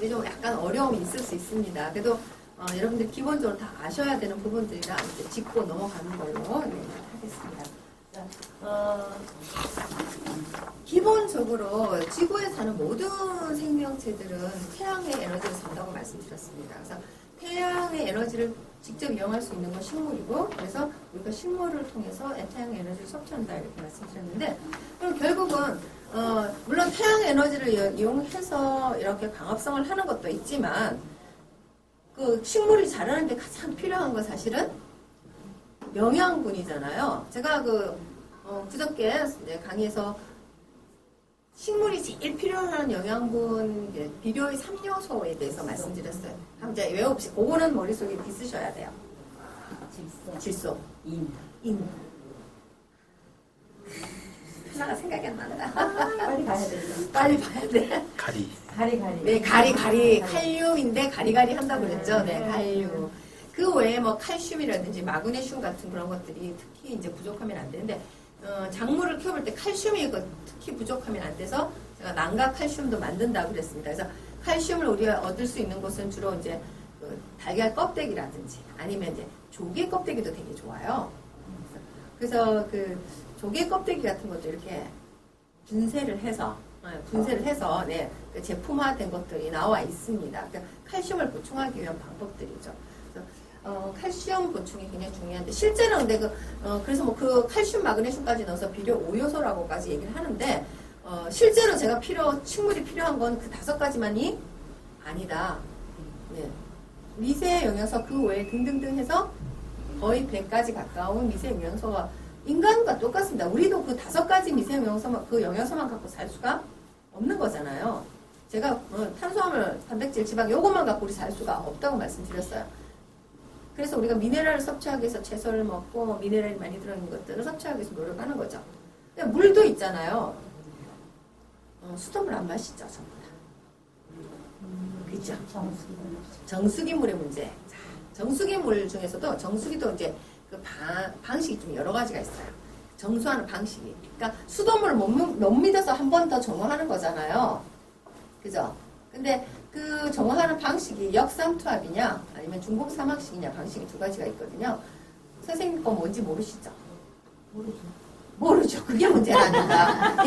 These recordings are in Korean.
좀 약간 어려움이 있을 수 있습니다. 그래도 여러분들 기본적으로 다 아셔야 되는 부분들이라 이제 짚고 넘어가는 걸로 하겠습니다. 기본적으로 지구에 사는 모든 생명체들은 태양의 에너지를 산다고 말씀드렸습니다. 그래서 태양의 에너지를 직접 이용할 수 있는 건 식물이고, 그래서 우리가 식물을 통해서 태양의 에너지를 섭취한다 이렇게 말씀드렸는데, 그럼 결국은 물론 태양의 에너지를 이용해서 이렇게 광합성을 하는 것도 있지만, 그 식물이 자라는 데 가장 필요한 건 사실은 영양분이잖아요. 제가 그저께 강의에서 식물이 제일 필요한 영양분 비료의 3요소에 대해서 말씀드렸어요. 한번 이제 외워보시고, 그거는 머릿속에 있으셔야 돼요. 질소, 인. 하나가 생각이 안 난다. 빨리 가야 되죠. 빨리 봐야 돼. 가리. 네, 가리. 칼륨인데 가리가리 한다고 그랬죠. 네, 칼륨. 그 외에 뭐 칼슘이라든지 마그네슘 같은 그런 것들이 특히 이제 부족하면 안 되는데, 작물을 키워볼 때 칼슘이 특히 부족하면 안 돼서 제가 난각 칼슘도 만든다고 그랬습니다. 그래서 칼슘을 우리가 얻을 수 있는 곳은 주로 이제 달걀 껍데기라든지 아니면 이제 조개 껍데기도 되게 좋아요. 그래서 그 조개 껍데기 같은 것도 이렇게 분쇄를 해서 네, 그 제품화된 것들이 나와 있습니다. 그러니까 칼슘을 보충하기 위한 방법들이죠. 칼슘 보충이 굉장히 중요한데, 실제는 근데 그래서 뭐 그 칼슘, 마그네슘까지 넣어서 비료 5요소라고까지 얘기를 하는데, 실제로 제가 식물이 필요한 건 그 5가지만이 아니다. 네. 미세 영양소 그 외에 등등등 해서 거의 100가지 가까운 미세 영양소가 인간과 똑같습니다. 우리도 그 5가지 미세 영양소만, 그 영양소만 갖고 살 수가 없는 거잖아요. 제가 탄수화물, 단백질, 지방 요것만 갖고 우리 살 수가 없다고 말씀드렸어요. 그래서 우리가 미네랄을 섭취하기 위해서 채소를 먹고 미네랄이 많이 들어있는 것들을 섭취하기 위해서 노력하는 거죠. 물도 있잖아요. 수돗물 안 마시죠, 전부 다. 그죠? 정수기물의 문제. 자, 정수기물 중에서도 정수기도 이제 그 방식이 좀 여러 가지가 있어요. 정수하는 방식이. 그러니까 수돗물을 못 믿어서 한 번 더 정화하는 거잖아요. 그죠? 근데 그 정화하는 방식이 역삼투압이냐 아니면 중복사막식이냐 방식이 2가지가 있거든요. 선생님 거 뭔지 모르시죠? 모르죠. 그게 문제라니까.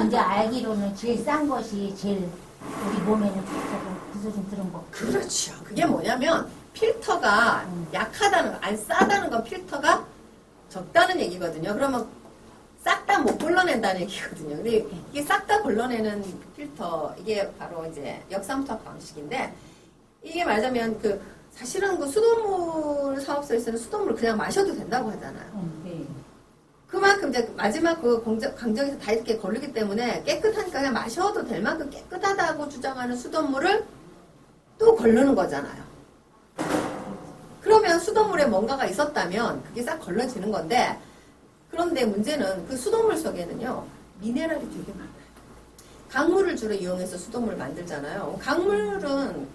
이제 알기로는 제일 싼 것이 제일 우리 몸에는 좋다고 그래서 좀 들은 거. 그렇죠. 그게 뭐냐면 필터가 약하다는 거, 아니 싸다는 건 필터가 적다는 얘기거든요. 그러면 싹 다 못 걸러낸다는 얘기거든요. 근데 이게 싹 다 걸러내는 필터, 이게 바로 이제 역삼투압 방식인데, 이게 말하자면 사실은 그 수돗물 사업소에서는 수돗물을 그냥 마셔도 된다고 하잖아요. 네. 그만큼 이제 마지막 그 강정에서 다 이렇게 걸리기 때문에 깨끗하니까 그냥 마셔도 될 만큼 깨끗하다고 주장하는 수돗물을 또 걸르는 거잖아요. 그러면 수돗물에 뭔가가 있었다면 그게 싹 걸러지는 건데, 그런데 문제는 그 수돗물 속에는요, 미네랄이 되게 많아요. 강물을 주로 이용해서 수돗물을 만들잖아요. 강물은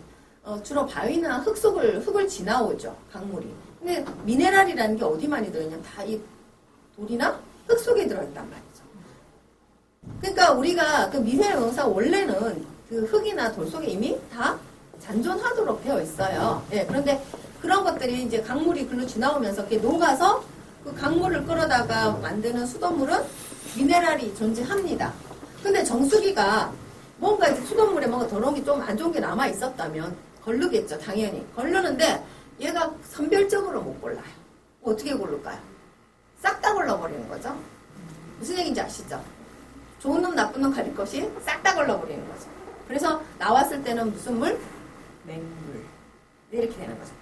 주로 바위나 흙을 지나오죠, 강물이. 근데 미네랄이라는 게 어디 많이 들어있냐면 다 이 돌이나 흙 속에 들어있단 말이죠. 그러니까 우리가 그 미세 영양소가 원래는 그 흙이나 돌 속에 이미 다 잔존하도록 되어 있어요. 예, 그런데 그런 것들이 이제 강물이 글로 지나오면서 그게 녹아서 그 강물을 끌어다가 만드는 수돗물은 미네랄이 존재합니다. 근데 정수기가 뭔가 이제 수돗물에 뭔가 더러운 게 좀 안 좋은 게 남아 있었다면 걸르겠죠, 당연히. 걸르는데 얘가 선별적으로 못 골라요. 어떻게 고를까요? 싹 다 골라버리는 거죠. 무슨 얘기인지 아시죠? 좋은 놈, 나쁜 놈 가릴 것이 싹 다 골라버리는 거죠. 그래서 나왔을 때는 무슨 물? 맹물. 이렇게 되는 거죠.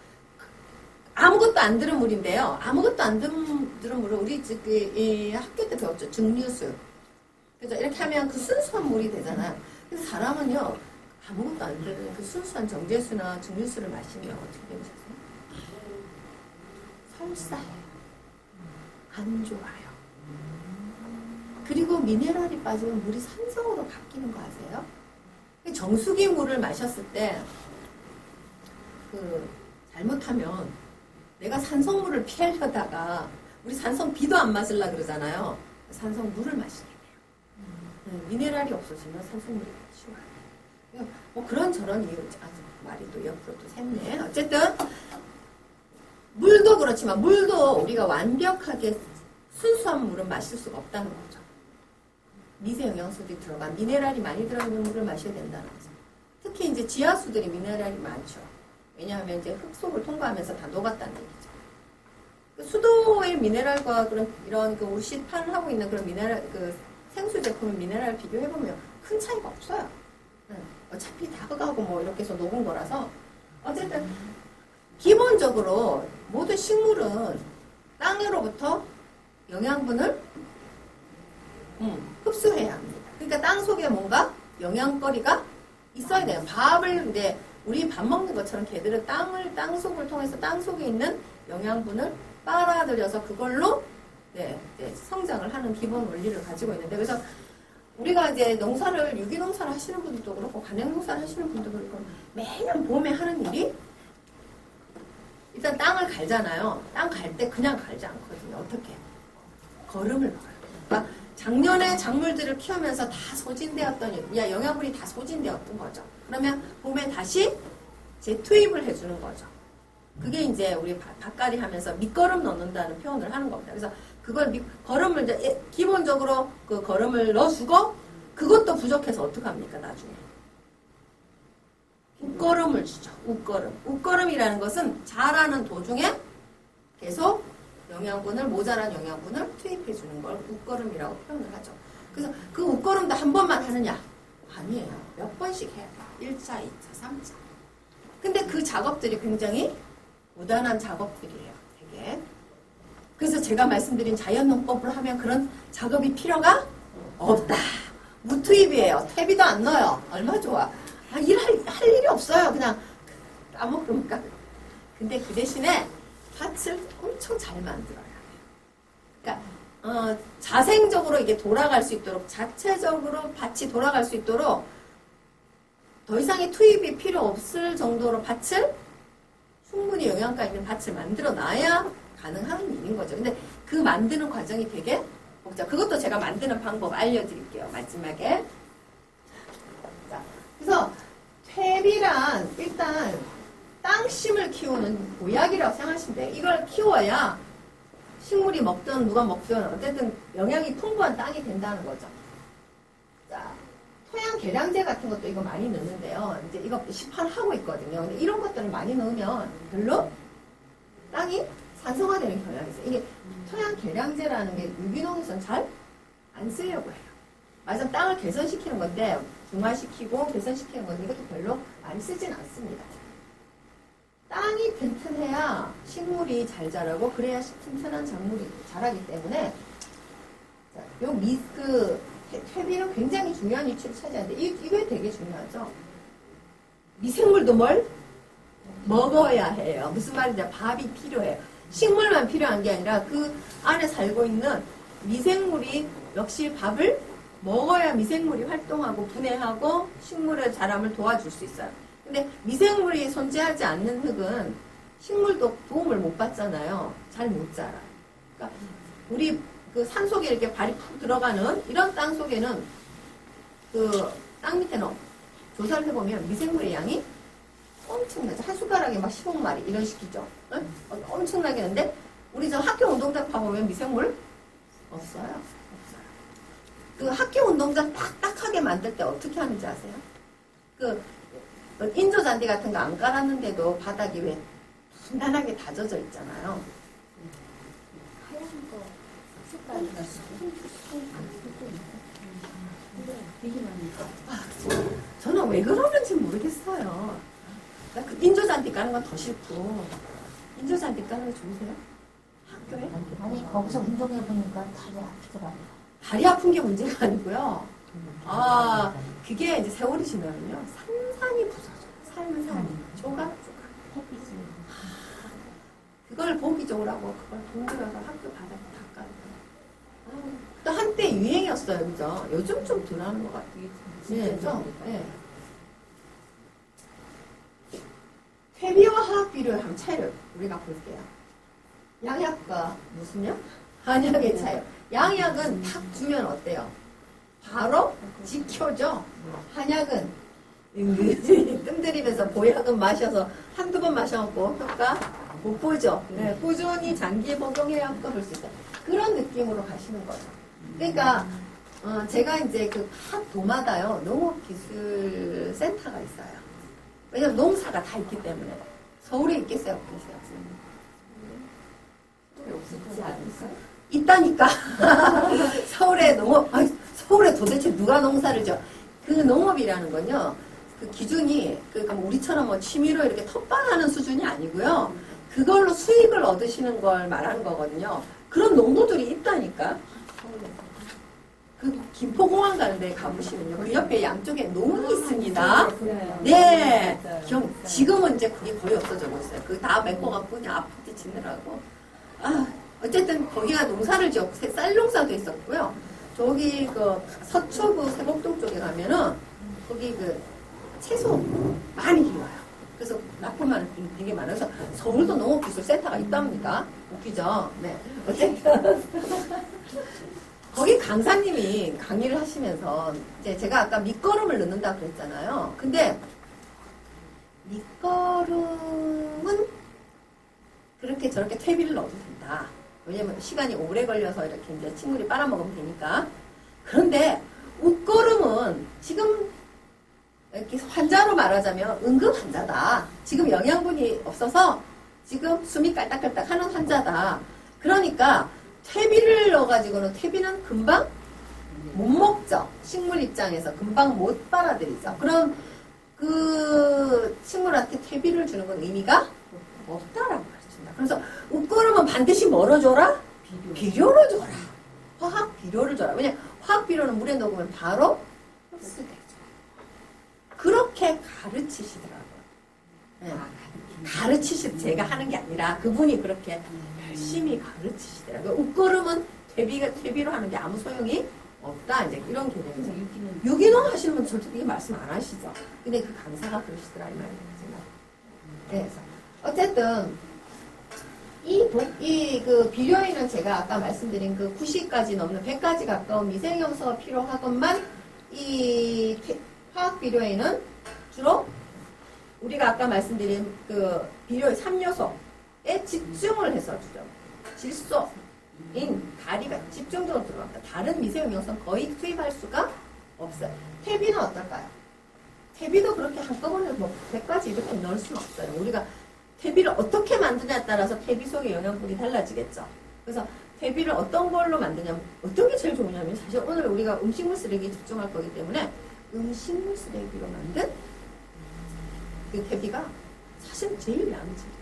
아무것도 안 들은 물인데요. 아무것도 안 들은 물은 우리 이 학교 때 배웠죠. 증류수. 그죠? 이렇게 하면 그 순수한 물이 되잖아요. 근데 사람은요, 아무것도 안 들은 그 순수한 정제수나 증류수를 마시면 어떻게 되는 거죠? 설사해요. 안 좋아요. 그리고 미네랄이 빠지면 물이 산성으로 바뀌는 거 아세요? 정수기 물을 마셨을 때 잘못하면 내가 산성물을 피하려다가 우리 산성 비도 안 마실라 그러잖아요. 산성물을 마시게 돼요. 미네랄이 없어지면 산성물이 쉬워요. 뭐 그런저런 이유, 아주 말이 또 옆으로 또 샜네. 어쨌든 물도 그렇지만 물도 우리가 완벽하게 순수한 물은 마실 수가 없다는 거죠. 미세 영양소들이 들어간 미네랄이 많이 들어있는 물을 마셔야 된다는 거죠. 특히 이제 지하수들이 미네랄이 많죠. 왜냐하면 이제 흙 속을 통과하면서 다 녹았다는 얘기죠. 그 수도의 미네랄과 그런 이런 그 우리 시판을 하고 있는 그런 미네랄 그 생수 제품의 미네랄 비교해 보면 큰 차이가 없어요. 어차피 다 흙하고 뭐 이렇게 해서 녹은 거라서 어쨌든 기본적으로 모든 식물은 땅으로부터 영양분을 흡수해야 합니다. 그러니까 땅 속에 뭔가 영양거리가 있어야 돼요. 밥을 이제 우리 밥 먹는 것처럼 걔들은 땅 속을 통해서 땅 속에 있는 영양분을 빨아들여서 그걸로 네, 성장을 하는 기본 원리를 가지고 있는데 그래서 우리가 이제 농사를 유기농사를 하시는 분들도 그렇고 관행농사를 하시는 분들도 그렇고 매년 봄에 하는 일이 일단 땅을 갈잖아요. 땅 갈 때 그냥 갈지 않거든요. 어떻게? 거름을 넣어요. 그러니까 작년에 작물들을 키우면서 다 소진되었던 영양분이 다 소진되었던 거죠. 그러면 봄에 다시 재투입을 해주는 거죠. 그게 이제 우리 밭갈이 하면서 밑거름 넣는다는 표현을 하는 겁니다. 그래서 그걸 거름을 이제 기본적으로 그 거름을 넣어주고 그것도 부족해서 어떡합니까 나중에? 웃거름을 주죠. 웃거름. 웃거름이라는 것은 자라는 도중에 계속 영양분을 모자란 영양분을 투입해 주는 걸 웃거름이라고 표현을 하죠. 그래서 그 웃거름도 한 번만 하느냐? 아니에요. 몇 번씩 해야 돼요. 1차, 2차, 3차. 근데 그 작업들이 굉장히 무단한 작업들이에요. 되게. 그래서 제가 말씀드린 자연농법으로 하면 그런 작업이 필요가 없다. 무투입이에요. 퇴비도 안 넣어요. 얼마 좋아. 할 일이 없어요. 그냥 까먹으니까. 근데 그 대신에 밭을 엄청 잘 만들어야 해요. 그러니까 자생적으로 이게 돌아갈 수 있도록 자체적으로 밭이 돌아갈 수 있도록 더 이상의 투입이 필요 없을 정도로 밭을 충분히 영양가 있는 밭을 만들어 놔야 가능한 일인 거죠. 근데 그 만드는 과정이 되게 복잡. 그것도 제가 만드는 방법 알려드릴게요. 마지막에. 자, 그래서 퇴비란 일단 땅심을 키우는 보약이라고 생각하시면 돼요. 이걸 키워야 식물이 먹든 누가 먹든 어쨌든 영양이 풍부한 땅이 된다는 거죠. 자, 토양 계량제 같은 것도 이거 많이 넣는데요. 이제 이거 시판하고 있거든요. 근데 이런 것들을 많이 넣으면 별로 땅이 산성화되는 경향이 있어요. 이게 토양 계량제라는 게 유기농에서는 잘 안 쓰려고 해요. 맞아, 땅을 개선시키는 건데 중화시키고 개선시키는 건데 이것도 별로 많이 쓰진 않습니다. 땅이 튼튼해야 식물이 잘 자라고 그래야 튼튼한 작물이 자라기 때문에 자, 퇴비는 굉장히 중요한 위치를 차지하는데 이게 되게 중요하죠. 미생물도 뭘 먹어야 해요. 무슨 말인지 밥이 필요해요. 식물만 필요한 게 아니라 그 안에 살고 있는 미생물이 역시 밥을 먹어야 미생물이 활동하고 분해하고 식물의 자람을 도와줄 수 있어요. 근데 미생물이 존재하지 않는 흙은 식물도 도움을 못 받잖아요. 잘 못 자라요. 그러니까 우리 그 산 속에 이렇게 발이 푹 들어가는 이런 땅 속에는 그 땅 밑에는 조사를 해보면 미생물의 양이 엄청나죠. 한 숟가락에 막 15마리 이런 식이죠. 응? 엄청나게 있는데 우리 저 학교 운동장 파보면 미생물 없어요. 없어요. 그 학교 운동장 딱딱하게 만들 때 어떻게 하는지 아세요? 그 인조잔디 같은 거 안 깔았는데도 바닥이 왜 순단하게 다져져 있잖아요. 하얀 거 색깔이 저는 왜 그러는지 모르겠어요. 나 그 인조잔디 까는 건 더 싫고 인조잔디 까는 거 좋으세요? 학교에? 아니 거기서 운동해보니까 다리 아프더라고요. 다리 아픈 게 문제가 아니고요. 아, 그게 이제 세월이 지나면요. 산산이 부서져요. 산산이. 조각조각. 햇빛이. 그걸 보기 좋으라고 그걸 동들어서 학교 바닥에 다 깔고. 또 한때 유행이었어요. 그죠? 요즘 좀 덜하는 것 같아요. 네, 좀. 네. 퇴비와 화학 비료의 한 차이를 우리가 볼게요. 양약과 무슨요? 한약의 차이. 양약은 탁 주면 어때요? 바로 지켜져. 한약은 뜸 들이면서 보약은 마셔서 한두 번 마셔갖고 효과 못 보죠. 네, 꾸준히 장기에 복용해야 효과 볼 수 있어요. 그런 느낌으로 가시는 거죠. 그러니까 제가 이제 그 각 도마다요 농업기술센터가 있어요. 왜냐면 농사가 다 있기 때문에. 서울에 있겠어요, 없겠어요? 없지 않을까요? 있다니까. 서울에 서울에 도대체 누가 농사를 져? 그 농업이라는 건요, 그 기준이, 그러니까 뭐 우리처럼 뭐 취미로 이렇게 텃밭하는 수준이 아니고요, 그걸로 수익을 얻으시는 걸 말하는 거거든요. 그런 농부들이 있다니까. 그 김포공항 가는 데 가보시면요, 그 옆에 양쪽에 농이 있습니다. 네. 지금은 이제 그게 거의 없어지고 있어요. 그 다 메꿔갖고 그냥 아파트 짓느라고. 어쨌든 거기가 농사를 지었고 쌀 농사도 있었고요. 저기 그 서초구 세곡동 쪽에 가면은 거기 그 채소 많이 키워요. 그래서 납품하는 되게 많아서 서울도 농업기술센터가 있답니다. 웃기죠? 네. 어쨌든 거기 강사님이 강의를 하시면서 이제 제가 아까 밑거름을 넣는다 그랬잖아요. 근데 밑거름은 그렇게 저렇게 퇴비를 넣어도 된다. 왜냐면 시간이 오래 걸려서 이렇게 이제 식물이 빨아먹으면 되니까. 그런데 웃거름은 지금 이렇게 환자로 말하자면 응급 환자다. 지금 영양분이 없어서 지금 숨이 깔딱깔딱 하는 환자다. 그러니까 퇴비를 넣어가지고는 퇴비는 금방 못 먹죠. 식물 입장에서 금방 못 빨아들이죠. 그럼 그 식물한테 퇴비를 주는 건 의미가 없다라고 가르친다. 그래서 웃거름은 반드시 뭐로 줘라? 비료로 줘라. 화학 비료를 줘라. 왜냐 화학 비료는 물에 녹으면 바로 흡수되죠. 그렇게 가르치시더라고요. 네. 제가 하는 게 아니라 그분이 그렇게 열심히 가르치시더라고요. 웃거름은 퇴비로 하는 게 아무 소용이 없다. 이제 이런 개념이죠. 유기농 하시는 분 절대 그렇게 말씀 안 하시죠. 근데 그 강사가 그러시더라 이 말이죠. 그래서 어쨌든 그 비료에는 제가 아까 말씀드린 그 90가지 넘는 100가지 가까운 미생용소가 필요하건만 이 화학 비료에는 주로 우리가 아까 말씀드린 그 비료의 3요소에 집중을 해서 주죠. 질소인, 가리가 집중적으로 들어갑니다. 다른 미세용 요소는 거의 투입할 수가 없어요. 퇴비는 어떨까요? 퇴비도 그렇게 한꺼번에 뭐 100가지 이렇게 넣을 수는 없어요. 우리가 퇴비를 어떻게 만드냐에 따라서 퇴비 속의 영양분이 달라지겠죠. 그래서 퇴비를 어떤 걸로 만드냐면 어떤 게 제일 좋으냐면 사실 오늘 우리가 음식물 쓰레기에 집중할 거기 때문에 음식물 쓰레기로 만든 그 퇴비가 사실 제일 양질이에요.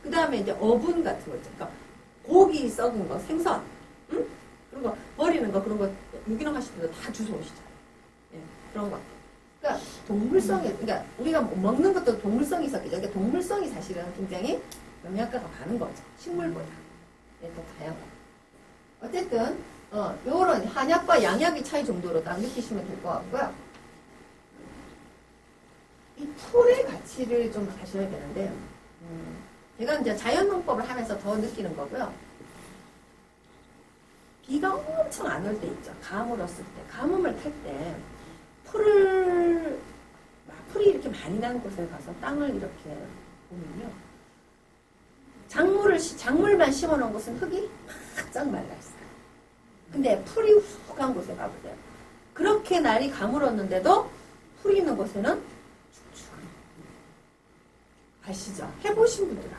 그 다음에 이제 어분 같은 거 있죠. 그러니까 고기 썩은 거, 생선, 응? 그런 거 버리는 거 그런 거 유기농 하실 때도 다 주워 오시죠. 예, 그런 거. 그러니까 동물성이, 그러니까 우리가 먹는 것도 동물성이 있었겠죠. 그러니까 동물성이 사실은 굉장히 영양가가 많은 거죠. 식물보다. 예, 더 다양하고. 어쨌든 요런 한약과 양약의 차이 정도로 딱 느끼시면 될 것 같고요. 이 풀의 가치를 좀 아셔야 되는데, 제가 이제 자연농법을 하면서 더 느끼는 거고요. 비가 엄청 안 올 때 있죠. 가뭄을 왔을 때, 가뭄을 탈 때, 풀이 이렇게 많이 나는 곳에 가서 땅을 이렇게 보면요. 작물만 심어 놓은 곳은 흙이 바짝 말라 있어요. 근데 풀이 훅한 곳에 가보세요. 그렇게 날이 가물었는데도 풀이 있는 곳에는 축축한. 아시죠? 해보신 분들 아세요.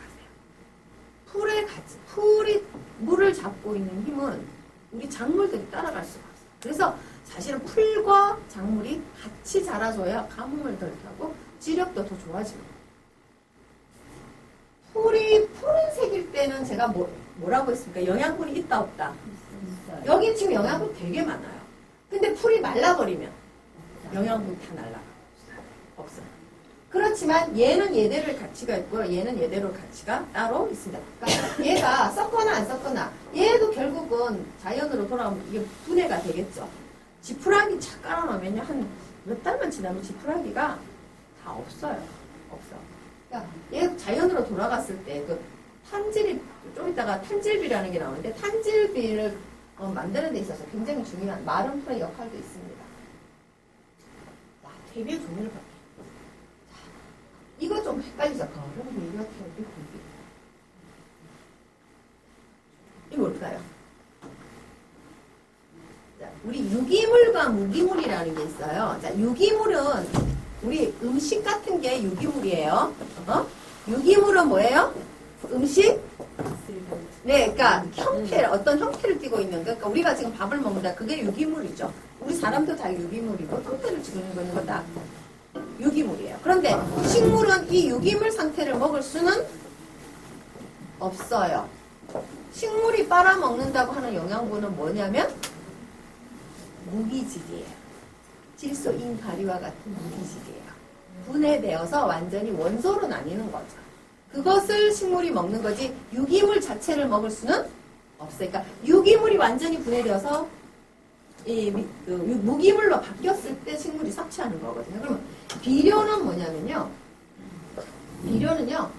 풀이 물을 잡고 있는 힘은 우리 작물들이 따라갈 수가 없어요. 그래서 사실은 풀과 작물이 같이 자라줘야 가뭄을 덜 타고 지력도 더 좋아집니다. 풀이 푸른색일 때는 제가 뭐라고 했습니까? 영양분이 있다 없다? 여긴 지금 영양분 되게 많아요. 근데 풀이 말라버리면 영양분 다 날라가. 없어요. 그렇지만 얘는 얘대로 가치가 있고요. 얘는 얘대로 가치가 따로 있습니다. 그러니까 얘가 썩거나 안 썩거나 얘도 결국은 자연으로 돌아오면 이게 분해가 되겠죠. 지푸라기 착 깔아놓으면요. 한 몇 달만 지나면 지푸라기가 다 없어요. 없어. 그러니까 얘 자연으로 돌아갔을 때 그 탄질이 좀 이따가 탄질비라는 게 나오는데 탄질비를 만드는 데 있어서 굉장히 중요한 마른 풀의 역할도 있습니다. 퇴비의 종류를 볼게요. 이거 좀 헷갈리죠? 거름, 비료, 퇴비, 구비. 이거 뭘까요? 자, 우리 유기물과 무기물이라는 게 있어요. 자, 유기물은 우리 음식 같은 게 유기물이에요. 유기물은 뭐예요? 음식? 네, 그러니까 어떤 형태를 띠고 있는, 그러니까 우리가 지금 밥을 먹는다. 그게 유기물이죠. 우리 사람도 다 유기물이고, 형태를 띠고 있는 건 다 유기물이에요. 그런데 식물은 이 유기물 상태를 먹을 수는 없어요. 식물이 빨아먹는다고 하는 영양분은 뭐냐면 무기질이에요. 질소, 인, 가리와 같은 무기질이에요. 분해되어서 완전히 원소로 나뉘는 거죠. 그것을 식물이 먹는 거지 유기물 자체를 먹을 수는 없어요. 그러니까 유기물이 완전히 분해되어서 무기물로 바뀌었을 때 식물이 섭취하는 거거든요. 그러면 비료는 뭐냐면요. 비료는요.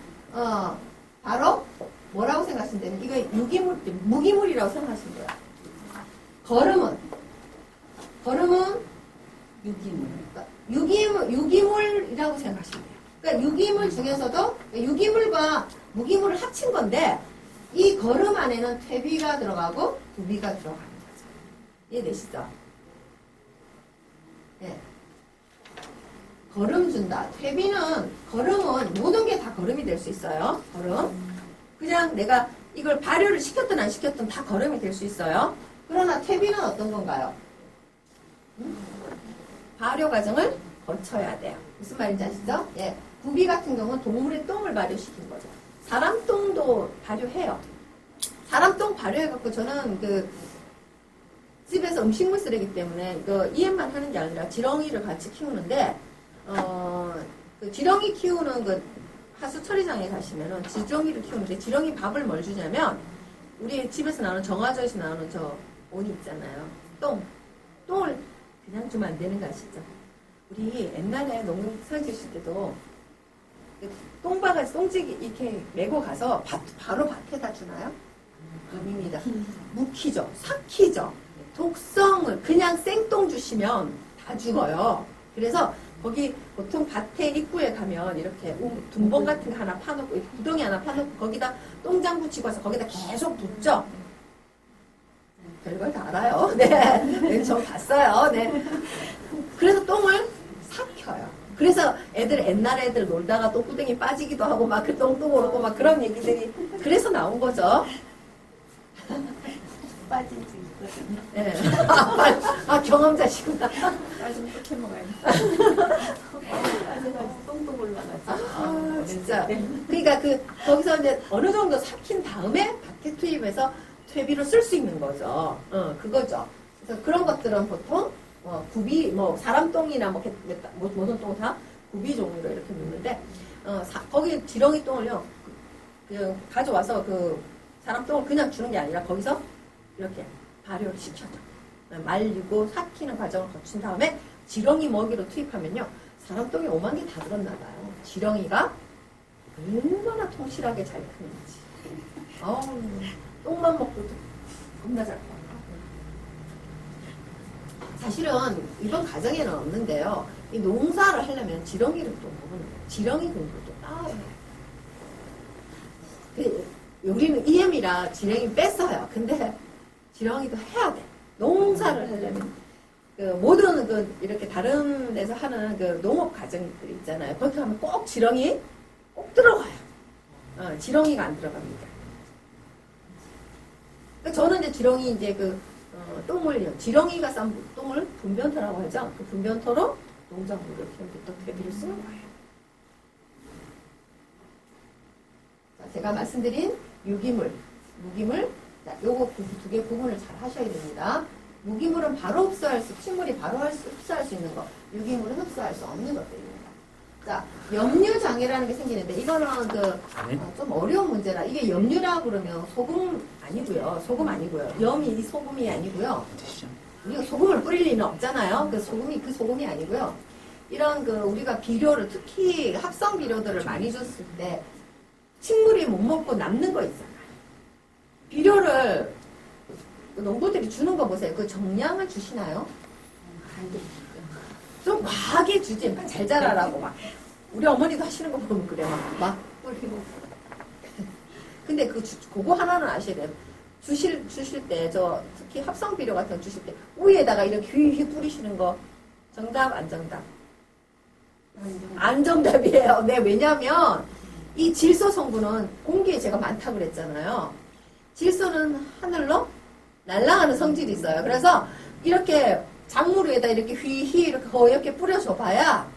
바로 뭐라고 생각하시면 되는 이거 무기물이라고 생각하시면 돼요. 거름은 유기물이라고 생각하시면 돼요. 그러니까 유기물 중에서도 유기물과 무기물을 합친 건데 이 거름 안에는 퇴비가 들어가고 구비가 들어가는 거죠. 이해되시죠? 네. 거름 준다. 거름은 모든 게 다 거름이 될 수 있어요. 거름. 그냥 내가 이걸 발효를 시켰든 안 시켰든 다 거름이 될 수 있어요. 그러나 퇴비는 어떤 건가요? 발효 과정을 거쳐야 돼요. 무슨 말인지 아시죠? 예. 구비 같은 경우는 동물의 똥을 발효시킨 거죠. 사람 똥도 발효해요. 사람 똥 발효해갖고 저는 집에서 음식물 쓰레기 때문에 이해만 하는 게 아니라 지렁이를 같이 키우는데 지렁이 키우는 하수 처리장에 가시면은 지렁이를 키우는데 지렁이 밥을 뭘 주냐면 우리 집에서 나오는 정화조에서 나오는 저 오니 있잖아요. 똥을 그냥 주면 안 되는 거 아시죠? 우리 옛날에 농사 지으실 때도 똥바가지 똥지기 이렇게 메고 가서 바로 밭에다 주나요? 아닙니다. 묵히죠. 삭히죠. 독성을 그냥 생똥 주시면 다 죽어요. 그래서 거기 보통 밭에 입구에 가면 이렇게 둔봉 같은 거 하나 파놓고 구덩이 하나 파놓고 거기다 똥장 붙이고 와서 거기다 계속 붓죠. 별걸 다 알아요. 네. 저 봤어요. 네. 그래서 똥을 삭혀요. 그래서 옛날 애들 놀다가 똥구덩이 빠지기도 하고 막 그 똥도 오르고 막 그런 얘기들이 그래서 나온 거죠. 빠진 수 있거든요. 네. 경험자시구나. 빠지면 또 캐먹어야지. 빠져가지고 똥똥 올라가지. 진짜. 그러니까 거기서 이제 어느 정도 삭힌 다음에 밭에 투입해서 퇴비로 쓸 수 있는 거죠. 그거죠. 그래서 그런 것들은 보통 구비, 사람 똥이나 모든 똥 다 구비 종류로 이렇게 놓는데, 거기 지렁이 똥을요, 그냥 가져와서 사람 똥을 그냥 주는 게 아니라 거기서 이렇게 발효를 시켜줘. 말리고 삭히는 과정을 거친 다음에 지렁이 먹이로 투입하면요, 사람 똥이 5만 개 다 들었나 봐요. 지렁이가 얼마나 통실하게 잘 크는지. 똥만 먹고도 겁나 잘 커요. 사실은 이런 가정에는 없는데요. 이 농사를 하려면 지렁이를 또 먹는 거예요. 지렁이 공부도 따야 해요. 우리는 EM이라 지렁이 뺐어요. 근데 지렁이도 해야 돼. 농사를 하려면 모든 이렇게 다른 데서 하는 농업 과정들 있잖아요. 거기 가면 꼭 지렁이 꼭 들어가요. 지렁이가 안 들어갑니다. 저는 이제 지렁이 똥을요. 지렁이가 싼 똥을 분변토라고 하죠. 그 분변토로 농작물을 키우는데 또 퇴비를 쓰는 거예요. 자, 제가 말씀드린 유기물, 무기물, 자, 요거 두 개 구분을 잘 하셔야 됩니다. 무기물은 바로 흡수할 식물이 바로 흡수할 수 있는 거, 유기물은 흡수할 수 없는 것들입니다. 자, 염류장애라는 게 생기는데 이거는 좀 어려운 문제라. 이게 염류라고 그러면 소금 아니고요. 염이 소금이 아니고요. 우리가 소금을 뿌릴 리는 없잖아요. 그 소금이 아니고요. 이런 우리가 비료를 특히 합성 비료들을 많이 줬을 때 식물이 못 먹고 남는 거 있잖아요. 비료를 농부들이 주는 거 보세요. 그 정량을 주시나요? 좀 과하게 주지. 막 잘 자라라고 막. 우리 어머니도 하시는 거 보면 그래. 막 뿌리고. 근데 그거 하나는 아셔야 돼요. 주실 때, 특히 합성 비료 같은 거 주실 때, 위에다가 이렇게 휘휘 뿌리시는 거, 정답, 안 정답? 안 정답이에요. 네, 왜냐면, 이 질소 성분은 공기에 제가 많다고 그랬잖아요. 질소는 하늘로 날아가는 성질이 있어요. 그래서, 이렇게 작물 위에다 이렇게 휘휘 이렇게 허옇게 뿌려줘 봐야,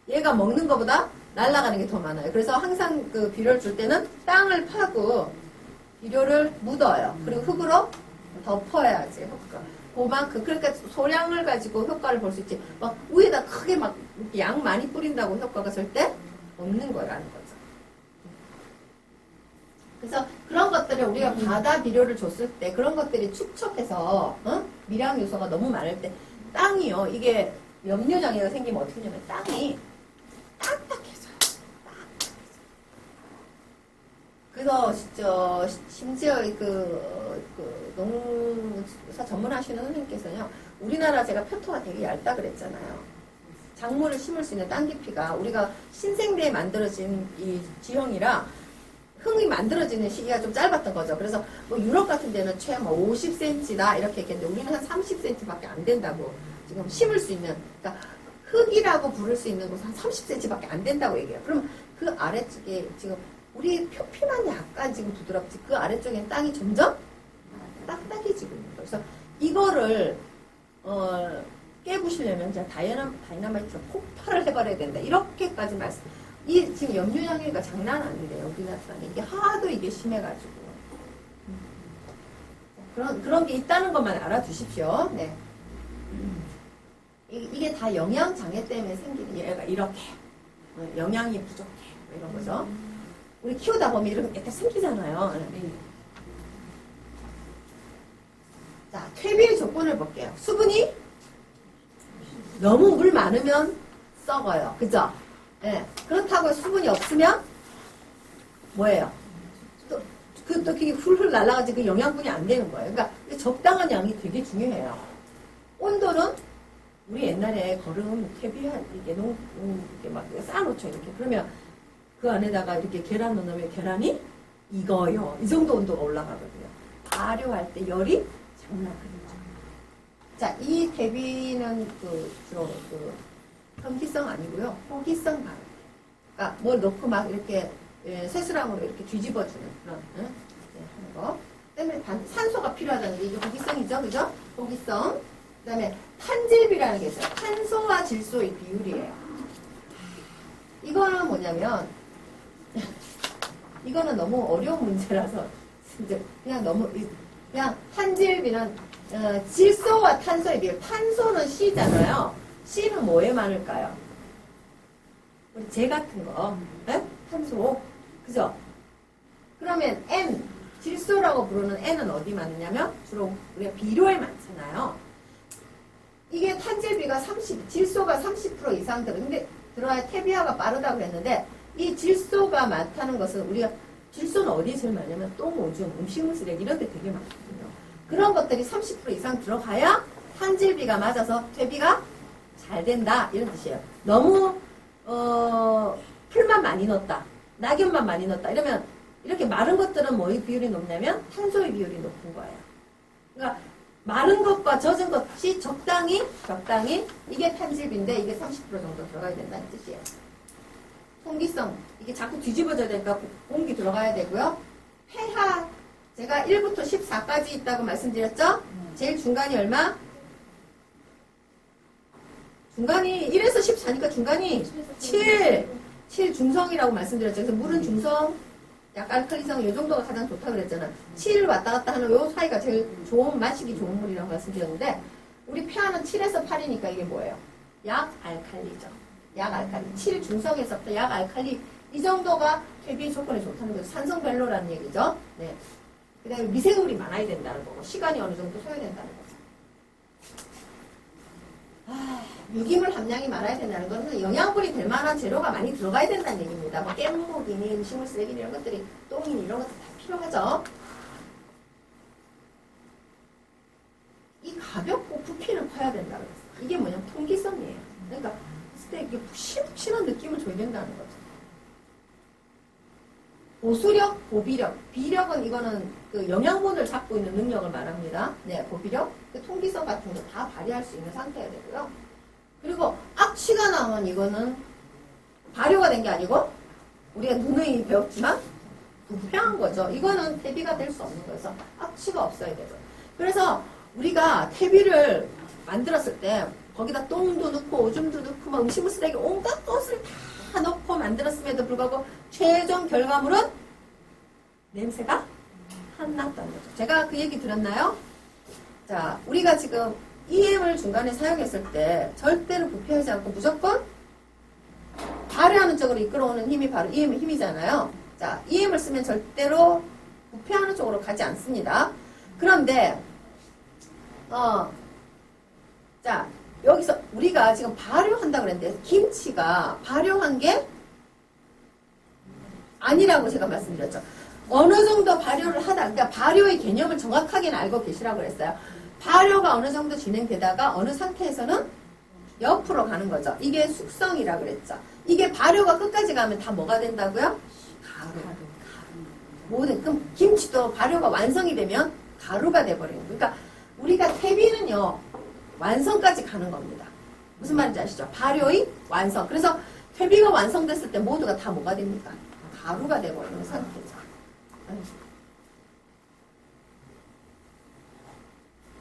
얘가 먹는 것보다 날아가는 게 더 많아요. 그래서 항상 그 비료를 줄 때는 땅을 파고 비료를 묻어요. 그리고 흙으로 덮어야지 효과. 그만큼 그러니까 소량을 가지고 효과를 볼 수 있지. 막 위에다 크게 막 양 많이 뿌린다고 효과가 절대 없는 거라는 거죠. 그래서 그런 것들을 우리가 바다 비료를 줬을 때 그런 것들이 축적해서 미량 요소가 너무 많을 때 땅이요. 이게 염료장애가 생기면 어떻게 되냐면 땅이 딱딱해져요. 그래서 심지어 농사 전문하시는 선생님께서요, 우리나라 제가 표토가 되게 얇다 그랬잖아요. 작물을 심을 수 있는 땅 깊이가 우리가 신생대에 만들어진 이 지형이라 흙이 만들어지는 시기가 좀 짧았던 거죠. 그래서 뭐 유럽 같은 데는 최하 50cm다 이렇게 했겠는데 우리는 한 30cm밖에 안 된다고 지금 심을 수 있는, 그러니까 흙이라고 부를 수 있는 곳은 한 30cm밖에 안 된다고 얘기해요. 그럼 그 아래쪽에 지금 우리 표피만 약간 지금 부드럽지 그 아래쪽엔 땅이 점점 딱딱해지고 있는 거예요. 그래서 이거를 깨부시려면 제가 다이너마이트로 폭발을 해버려야 된다. 이렇게까지 말씀. 이 지금 염류장애가 장난 아니래요. 우리나라 땅에 이게 하도 이게 심해가지고 그런 게 있다는 것만 알아두십시오. 네. 이게 다 영양 장애 때문에 생기는 얘가 이렇게 영양이 부족해 뭐 이런 거죠. 우리 키우다 보면 이렇게 약간 생기잖아요. 네. 자, 퇴비의 조건을 볼게요. 수분이 너무 물 많으면 썩어요. 그죠? 네. 그렇다고 수분이 없으면 뭐예요? 또 그게 훌훌 날아가지 그 영양분이 안 되는 거예요. 그러니까 적당한 양이 되게 중요해요. 온도는 우리 옛날에 거름 퇴비한 이게 이렇게 막 쌓아놓죠. 이렇게. 그러면 그 안에다가 이렇게 계란 넣으면 계란이 익어요. 이 정도 온도가 올라가거든요. 발효할 때 열이 장난 아니죠. 자, 이 퇴비는 주로 현기성 아니고요. 호기성 발효. 그러니까 뭘 넣고 막 이렇게 쇠수랑으로 이렇게 뒤집어주는 그런 하는 거. 그다음에 산소가 필요하다는 게 이게 호기성이죠, 그죠? 호기성. 그다음에 탄질비라는 게 있어요. 탄소와 질소의 비율이에요. 이거는 뭐냐면 이거는 너무 어려운 문제라서 그냥 탄질비는 질소와 탄소의 비율. 탄소는 C잖아요. C는 뭐에 많을까요? 우리 재 같은 거, 네? 탄소, 그죠? 그러면 N, 질소라고 부르는 N은 어디 많으냐면 주로 우리가 비료에 많잖아요. 이게 탄질비가 질소가 30% 이상 들어야 퇴비화가 빠르다고 했는데 이 질소가 많다는 것은 우리가 질소는 어디에 제일 많냐면 똥, 오줌, 음식물 쓰레기 이런 데 되게 많거든요. 그런 것들이 30% 이상 들어가야 탄질비가 맞아서 퇴비가 잘 된다 이런 뜻이에요. 너무 풀만 많이 넣었다, 낙엽만 많이 넣었다 이러면 이렇게 마른 것들은 뭐의 비율이 높냐면 탄소의 비율이 높은 거예요. 그러니까 마른 것과 젖은 것이 적당히 이게 탄질비인데 이게 30% 정도 들어가야 된다는 뜻이에요. 통기성 이게 자꾸 뒤집어져야 되니까 공기 들어가야 되고요. pH 제가 1부터 14까지 있다고 말씀드렸죠? 제일 중간이 얼마? 중간이 1에서 14니까 중간이 7 중성이라고 말씀드렸죠. 그래서 물은 중성, 약간 알칼리성 이 정도가 가장 좋다고 그랬잖아. 7 왔다 갔다 하는 요 사이가 제일 마시기 좋은 물이라고 말씀드렸는데 우리 pH는 7에서 8이니까 이게 뭐예요? 약알칼리죠. 약알칼리. 7 중성에서부터 약알칼리 이 정도가 퇴비 조건에 좋다는 거죠. 산성벨로라는 얘기죠. 네. 그 다음에 미생물이 많아야 된다는 거고 시간이 어느 정도 소요된다는 거죠. 유기물 함량이 많아야 된다는 것은 영양분이 될 만한 재료가 많이 들어가야 된다는 얘기입니다. 뭐 깻묵이니 음식물 쓰레기니 이런 것들이 똥이니 이런 것들 다 필요하죠. 이 가볍고 부피는 커야 된다고 했어요. 이게 뭐냐면 통기성이에요. 그러니까 했을 때 이게 푹신푹신한 느낌을 줘야 된다는 거죠. 보수력, 보비력. 비력은 이거는 그 영양분을 잡고 있는 능력을 말합니다. 네, 보비력. 그 통기성 같은 거 다 발휘할 수 있는 상태가 되고요. 그리고 악취가 나면 이거는 발효가 된 게 아니고 우리가 누누이 배웠지만 부패한 거죠. 이거는 퇴비가 될 수 없는 거여서 악취가 없어야 되죠. 그래서 우리가 퇴비를 만들었을 때 거기다 똥도 넣고 오줌도 넣고 막 음식물 쓰레기 온갖 것을 다 넣고 만들었음에도 불구하고 최종 결과물은 냄새가 안 났다는 거죠. 제가 그 얘기 들었나요? 자, 우리가 지금 EM을 중간에 사용했을 때 절대로 부패하지 않고 무조건 발효하는 쪽으로 이끌어오는 힘이 바로 EM의 힘이잖아요. 자, EM을 쓰면 절대로 부패하는 쪽으로 가지 않습니다. 그런데 자, 여기서 우리가 지금 발효한다고 그랬는데 김치가 발효한 게 아니라고 제가 말씀드렸죠. 어느 정도 발효를 하다, 그러니까 발효의 개념을 정확하게는 알고 계시라고 그랬어요. 발효가 어느 정도 진행되다가 어느 상태에서는 옆으로 가는 거죠. 이게 숙성이라고 그랬죠. 이게 발효가 끝까지 가면 다 뭐가 된다고요? 가루. 모든, 그럼 김치도 발효가 완성이 되면 가루가 돼버리는 거예요. 그러니까 우리가 퇴비는요, 완성까지 가는 겁니다. 무슨 말인지 아시죠? 발효의 완성. 그래서 퇴비가 완성됐을 때 모두가 다 뭐가 됩니까? 가루가 돼버리는 상태죠.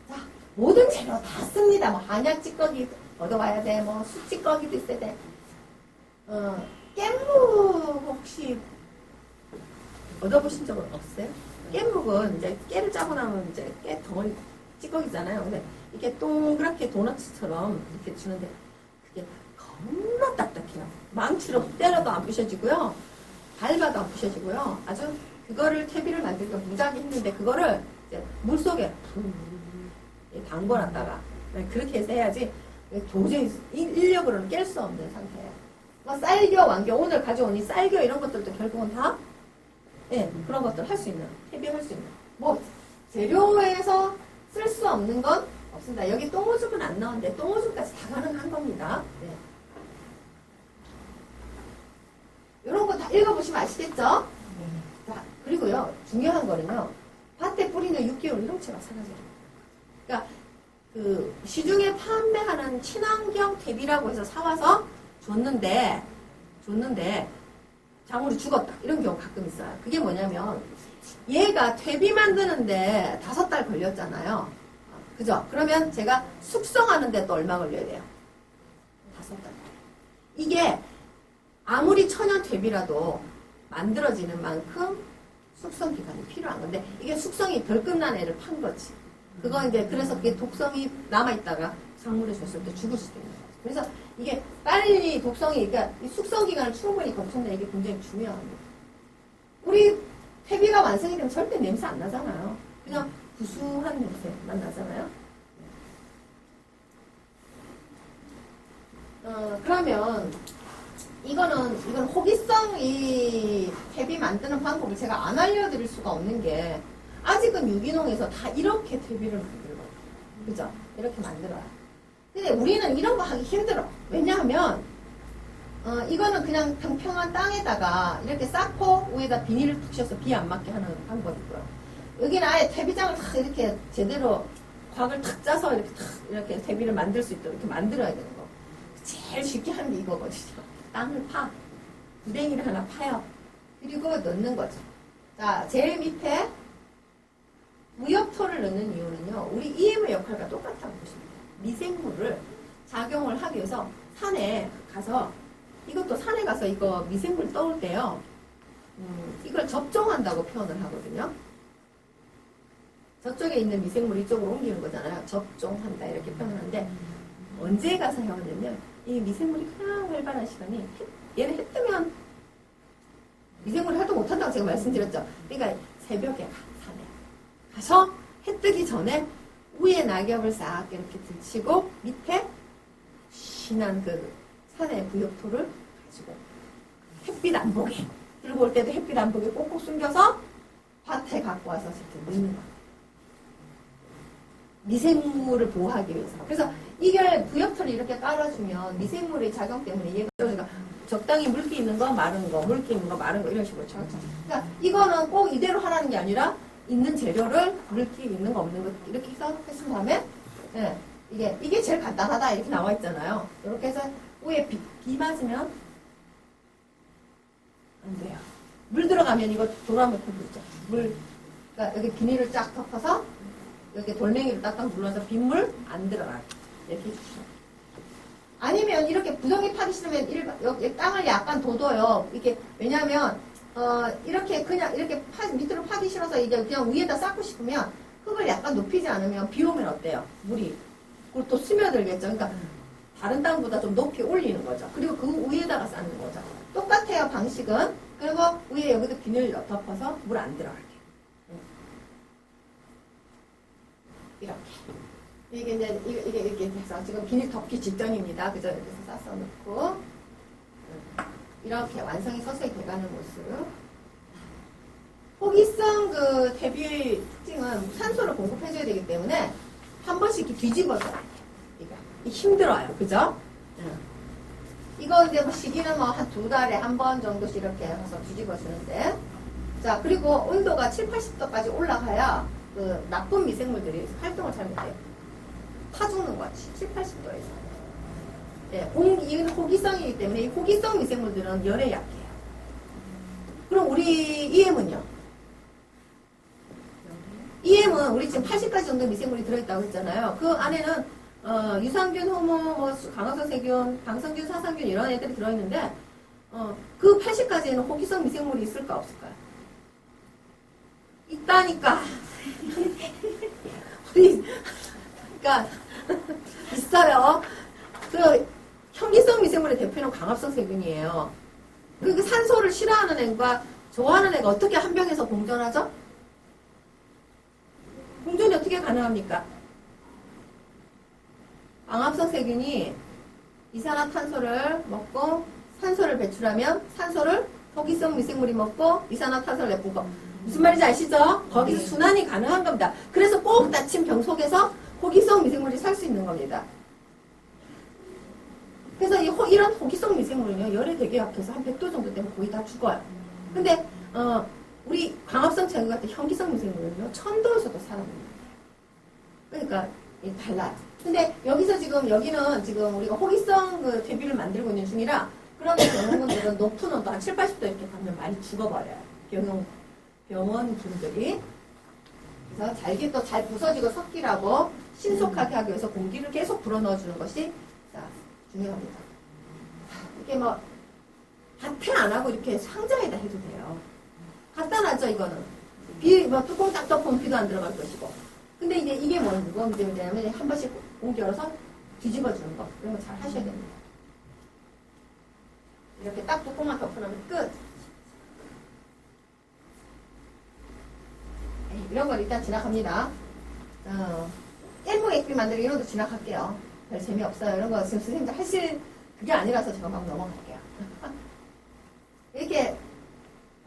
자, 모든 재료 다 씁니다. 뭐 한약 찌꺼기 얻어와야 돼. 뭐 숯찌꺼기도 있어야 돼. 깻묵 혹시 얻어보신 적은 없어요? 깻묵은 이제 깨를 짜고 나면 이제 깨 덩어리 찌꺼기잖아요. 근데 이렇게 동그랗게 도넛처럼 이렇게 주는데 그게 겁나 딱딱해요. 망치로 때려도 안 부셔지고요. 밟아도 안 부셔지고요. 아주 그거를 퇴비를 만들기가 무지하게 힘든데 그거를 이제 물속에 담궈놨다가 그렇게 해서 해야지 도저히 인력으로는 깰 수 없는 상태예요. 뭐 쌀겨, 왕겨, 오늘 가져온 이 쌀겨 이런 것들도 결국은 다 그런 것들 할 수 있는, 퇴비할 수 있는. 뭐 재료에서 쓸 수 없는 건 없습니다. 여기 똥오줌은 안 나오는데 똥오줌까지 다 가능한 겁니다. 네. 이런 거 다 읽어보시면 아시겠죠? 자, 그리고요, 중요한 거는요, 밭에 뿌리는 6개월 일용채가 사라져요. 그러니까, 그, 시중에 판매하는 친환경 퇴비라고 해서 사와서 줬는데, 작물이 죽었다. 이런 경우 가끔 있어요. 그게 뭐냐면, 얘가 퇴비 만드는데 5달 걸렸잖아요. 그죠? 그러면 제가 숙성하는데 또 얼마 걸려야 돼요? 5달. 이게, 아무리 천연 퇴비라도 만들어지는 만큼 숙성 기간이 필요한 건데 이게 숙성이 덜 끝난 애를 판 거지. 그거 이제 그래서 그게 독성이 남아있다가 작물에 줬을 때 죽을 수도 있는 거죠. 그래서 이게 빨리 독성이, 그러니까 이 숙성 기간을 충분히 거친다 이게 굉장히 중요합니다. 우리 퇴비가 완성이 되면 절대 냄새 안 나잖아요. 그냥 구수한 냄새만 나잖아요. 그러면 이건 호기성 이 퇴비 만드는 방법을 제가 안 알려드릴 수가 없는 게 아직은 유기농에서 다 이렇게 퇴비를 만들어요. 그죠? 이렇게 만들어요. 근데 우리는 이런 거 하기 힘들어. 왜냐하면 이거는 그냥 평평한 땅에다가 이렇게 쌓고 위에다 비닐을 푹 씌워서 비 안 맞게 하는 방법이고요. 여기는 아예 퇴비장을 탁 이렇게 제대로 곽을 탁 짜서 이렇게 퇴비를 만들 수 있도록 이렇게 만들어야 되는 거. 제일 쉽게 하는 게 이거거든요. 땅을 파. 구덩이를 하나 파요. 그리고 넣는 거죠. 자, 제일 밑에 무역토를 넣는 이유는요. 우리 EM의 역할과 똑같다고 보시면 돼요. 미생물을 작용을 하기 위해서 산에 가서 이것도 산에 가서 이거 미생물 떠올 때요. 이걸 접종한다고 표현을 하거든요. 저쪽에 있는 미생물 이쪽으로 옮기는 거잖아요. 접종한다 이렇게 표현하는데 언제 가서 해왔냐면 이 미생물이 그냥 활발한 시간이 얘는 해 뜨면 미생물이 활동 못한다고 제가 말씀드렸죠. 그러니까 새벽에 산에 가서 해 뜨기 전에 위에 낙엽을 싹 이렇게 들치고 밑에 신한 그 산의 부엽토를 가지고 햇빛 안 보게 들고 올 때도 햇빛 안 보게 꼭꼭 숨겨서 밭에 갖고 와서 이렇게 넣는 거예요. 미생물을 보호하기 위해서. 그래서 이게 부엽털이 이렇게 깔아주면 미생물의 작용 때문에 얘가 그러니까 적당히 물기 있는 거, 마른 거, 물기 있는 거, 마른 거 이런 식으로 쳐. 그러니까 이거는 꼭 이대로 하라는 게 아니라 있는 재료를 물기 있는 거 없는 거 이렇게 해서 했은 다음에 예, 이게 제일 간단하다 이렇게 나와 있잖아요. 이렇게 해서 위에 비 맞으면 안 돼요. 물 들어가면 이거 돌아먹고 그러죠. 그러니까 여기 비닐을 쫙 덮어서 이렇게 돌멩이를 딱딱 눌러서 빗물 안 들어가게 이렇게 해주시면. 아니면 이렇게 부정이 파기 싫으면 여기 땅을 약간 돋워요. 이게 왜냐하면 이렇게 그냥 이렇게 밑으로 파기 싫어서 이제 그냥 위에다 쌓고 싶으면 흙을 약간 높이지 않으면 비 오면 어때요? 물이 그리고 또 스며들겠죠. 그러니까 다른 땅보다 좀 높이 올리는 거죠. 그리고 그 위에다가 쌓는 거죠. 똑같아요 방식은. 그리고 위에 여기도 비닐 덮어서 물 안 들어가게. 이렇게. 이게 이제 이게 이렇게 해서 지금 비닐 덮기 직전입니다. 그죠? 이렇게 싸서 넣고 이렇게 완성이 서서히 돼가는 모습. 호기성 그 대비의 특징은 산소를 공급해줘야 되기 때문에 한 번씩 이렇게 뒤집어줘야 돼요. 이게 힘들어요. 그죠? 이거 이제 뭐 시기는 뭐 한 2달에 한 번 정도씩 이렇게 해서 뒤집어주는데. 자, 그리고 온도가 7, 80도까지 올라가야 그 나쁜 미생물들이 활동을 잘 못해요. 타 죽는 거지. 7, 80도에서. 예, 이건 호기성이기 때문에 이 호기성 미생물들은 열에 약해요. 그럼 우리 EM은요? EM은 우리 지금 80가지 정도 미생물이 들어있다고 했잖아요. 그 안에는 유산균, 호모, 강화성 세균, 방성균, 사상균 이런 애들이 들어있는데 그 80가지에는 호기성 미생물이 있을까 없을까요? 있다니까. 우리 그러니까 있어요. 그 현기성 미생물의 대표는 광합성 세균이에요. 그 산소를 싫어하는 애가 좋아하는 애가 어떻게 한 병에서 공존하죠? 공존이 어떻게 가능합니까? 광합성 세균이 이산화탄소를 먹고 산소를 배출하면 산소를 호기성 미생물이 먹고 이산화탄소를 내뿜고 무슨 말인지 아시죠? 거기서 순환이 가능한 겁니다. 그래서 꼭 닫힌 병 속에서 호기성 미생물이 살 수 있는 겁니다. 그래서 이런 호기성 미생물은요, 열에 되게 약해서 한 100도 정도 되면 거의 다 죽어요. 근데, 우리 광합성 세균 같은 현기성 미생물은요, 1000도에서도 살아납니다. 그러니까, 달라요. 근데 여기서 지금, 여기는 지금 우리가 호기성 그 대비를 만들고 있는 중이라, 그런 병원들은 높은 온도 한 7, 80도 이렇게 가면 많이 죽어버려요. 병원분들이. 그래서 잘게 또 잘 부서지고 섞이라고 신속하게 하기 위해서 공기를 계속 불어넣어주는 것이 중요합니다. 이렇게 뭐 밭에 안 하고 이렇게 상자에다 해도 돼요. 간단하죠 이거는. 뭐 뚜껑 딱 덮으면 비도 안 들어갈 것이고. 근데 이제 이게 뭐냐면 한 번씩 공기 열어서 뒤집어주는 거. 이런 거 잘 하셔야 됩니다. 이렇게 딱 뚜껑만 덮어놓으면 끝. 이런 걸 일단 지나갑니다. 깻무 액비 만들기 이런 것도 지나갈게요. 별 재미없어요. 이런 거 지금 선생님들 하실 그게 아니라서 제가 막 넘어갈게요. 이렇게